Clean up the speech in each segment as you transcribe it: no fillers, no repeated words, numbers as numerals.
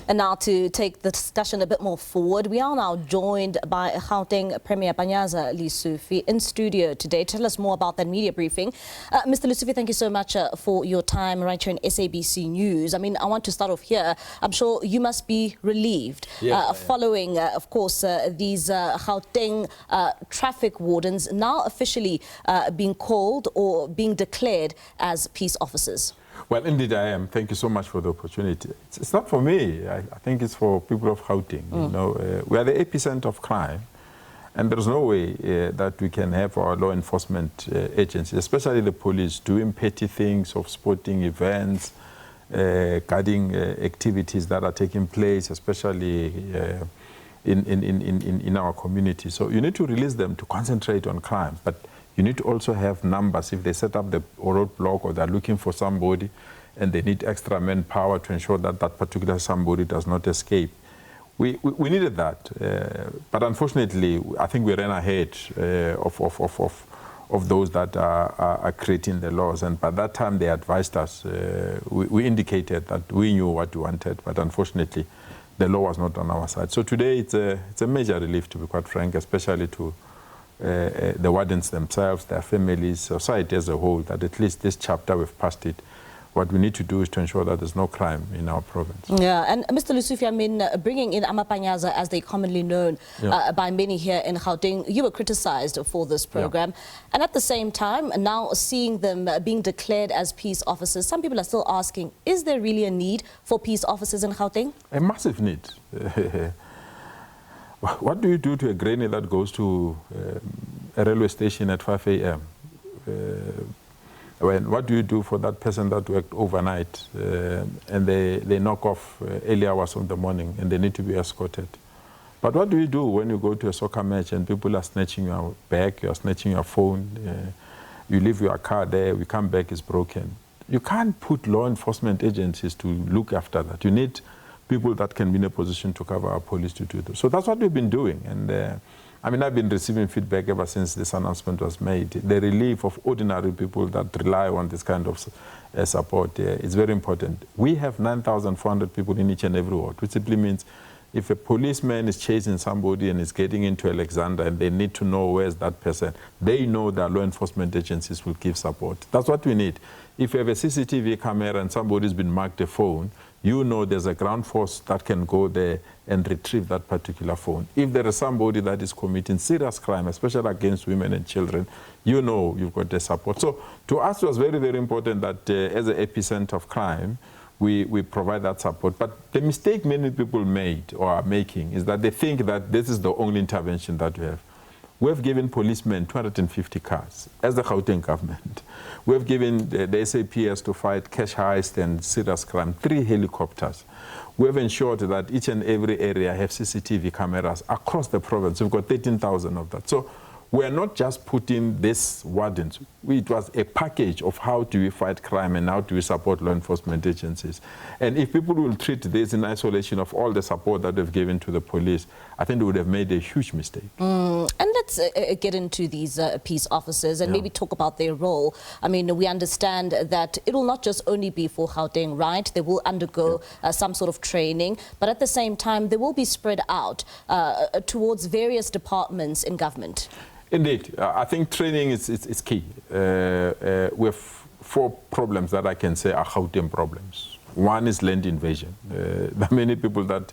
And now to take the discussion a bit more forward, we are now joined by Gauteng Premier Panyaza Lesufi in studio today. Tell us more about that media briefing. Mr. Lesufi, thank you so much for your time right here in SABC News. I mean, I want to start off here. I'm sure you must be relieved following, of course, these Gauteng traffic wardens now officially being called or being declared as peace officers. Well, indeed I am. Thank you so much for the opportunity. It's not for me. I think it's for people of Gauteng. You know, we are the epicenter of crime, and there's no way that we can have our law enforcement agencies, especially the police, doing petty things of sporting events, guarding activities that are taking place, especially in our community. So you need to release them to concentrate on crime. But you need to also have numbers. If they set up the roadblock or they're looking for somebody and they need extra manpower to ensure that that particular somebody does not escape. We needed that. But unfortunately, I think we ran ahead of those that are creating the laws. And by that time, they advised us. We indicated that we knew what we wanted, but unfortunately, the law was not on our side. So today, it's a major relief, to be quite frank, especially to the wardens themselves, their families, society as a whole, that at least this chapter we've passed it. What we need to do is to ensure that there's no crime in our province. Yeah, and Mr. Lesufi, I mean, bringing in Amapanyaza, as they commonly known by many here in Gauteng, you were criticized for this program. And at the same time, now seeing them being declared as peace officers, some people are still asking, is there really a need for peace officers in Gauteng? A massive need. What do you do to a granny that goes to a railway station at 5 a.m.? What do you do for that person that worked overnight and they knock off early hours of the morning and they need to be escorted? But what do you do when you go to a soccer match and people are snatching your bag, you are snatching your phone, you leave your car there, you come back, it's broken? You can't put law enforcement agencies to look after that. You need people that can be in a position to cover our police to do this. So that's what we've been doing. And I mean, I've been receiving feedback ever since this announcement was made. The relief of ordinary people that rely on this kind of support is very important. We have 9,400 people in each and every ward, which simply means if a policeman is chasing somebody and is getting into Alexander and they need to know where's that person, they know that law enforcement agencies will give support. That's what we need. If you have a CCTV camera and somebody's been marked a phone, you know there's a ground force that can go there and retrieve that particular phone. If there is somebody that is committing serious crime, especially against women and children, you know you've got the support. So to us, it was very, very important that as an epicenter of crime, we provide that support. But the mistake many people made or are making is that they think that this is the only intervention that we have. We have given policemen 250 cars as the Gauteng government. We have given the SAPS to fight cash heist and serious crime 3 helicopters. We have ensured that each and every area have CCTV cameras across the province. We've got 13,000 of that. So we're not just putting this wardens. It was a package of how do we fight crime and how do we support law enforcement agencies. And if people will treat this in isolation of all the support that they've given to the police, I think they would have made a huge mistake. And let's get into these peace officers and maybe talk about their role. I mean, we understand that it will not just only be for Gauteng, right? They will undergo some sort of training, but at the same time, they will be spread out towards various departments in government. Indeed. I think training is key. We have 4 problems that I can say are Gauteng problems. One is land invasion. There are many people that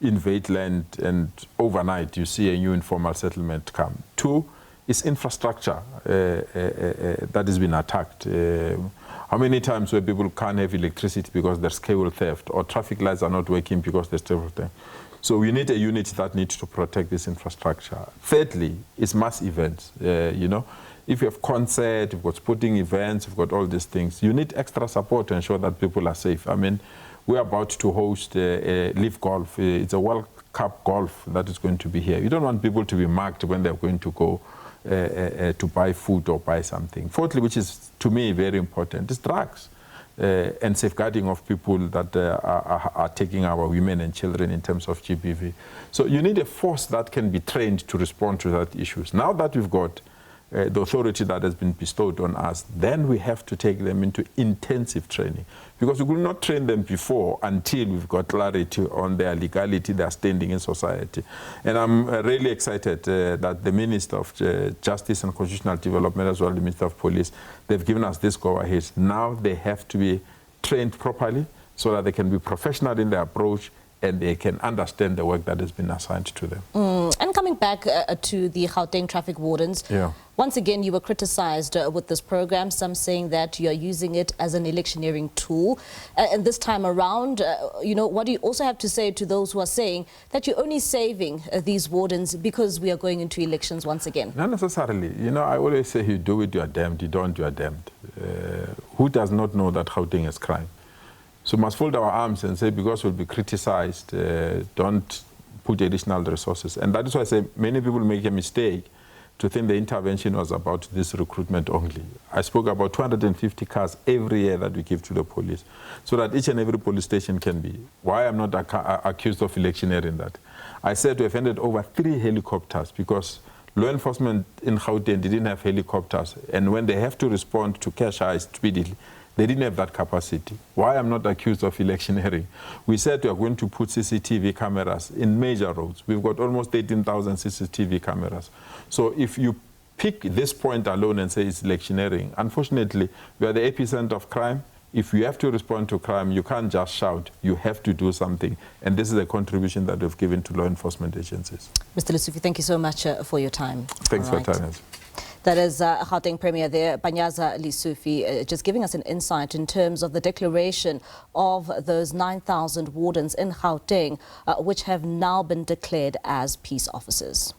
invade land and overnight you see a new informal settlement come. 2 is infrastructure that has been attacked. How many times where people can't have electricity because there's cable theft or traffic lights are not working because there's cable theft. So we need a unit that needs to protect this infrastructure. Thirdly, it's mass events. You know, if you have concert, you've got sporting events, you've got all these things, you need extra support to ensure that people are safe. I mean, we're about to host Leaf Golf. It's a World Cup golf that is going to be here. You don't want people to be marked when they're going to go to buy food or buy something. Fourthly, which is to me very important, is drugs. And safeguarding of people that are taking our women and children in terms of GBV. So you need a force that can be trained to respond to that issues. Now that we've got the authority that has been bestowed on us, then we have to take them into intensive training, because we could not train them before until we've got clarity on their legality, their standing in society. And I'm really excited that the Minister of Justice and Constitutional Development, as well as the Minister of Police, they've given us this go-ahead. Now they have to be trained properly so that they can be professional in their approach and they can understand the work that has been assigned to them. And coming back to the Gauteng traffic wardens, once again you were criticized with this program, some saying that you are using it as an electioneering tool. And this time around, you know, what do you also have to say to those who are saying that you're only saving these wardens because we are going into elections once again? Not necessarily. You know, I always say you do it, you are damned. You don't, you are damned. Who does not know that Gauteng is crime? So we must fold our arms and say, because we'll be criticized, don't put additional resources. And that is why I say many people make a mistake to think the intervention was about this recruitment only. I spoke about 250 cars every year that we give to the police, so that each and every police station can be. Why I'm not accused of electioneering that. I said we have handed over 3 helicopters because law enforcement in Gauteng didn't have helicopters. And when they have to respond to cash heist speedily, they didn't have that capacity. Why I'm not accused of electioneering? We said we are going to put CCTV cameras in major roads. We've got almost 18,000 CCTV cameras. So if you pick this point alone and say it's electioneering, unfortunately, we are the epicenter of crime. If you have to respond to crime, you can't just shout. You have to do something. And this is a contribution that we've given to law enforcement agencies. Mr. Lesufi, thank you so much for your time. Thanks for your time. That is Gauteng Premier there, Panyaza Lesufi, just giving us an insight in terms of the declaration of those 9,000 wardens in Gauteng, which have now been declared as peace officers.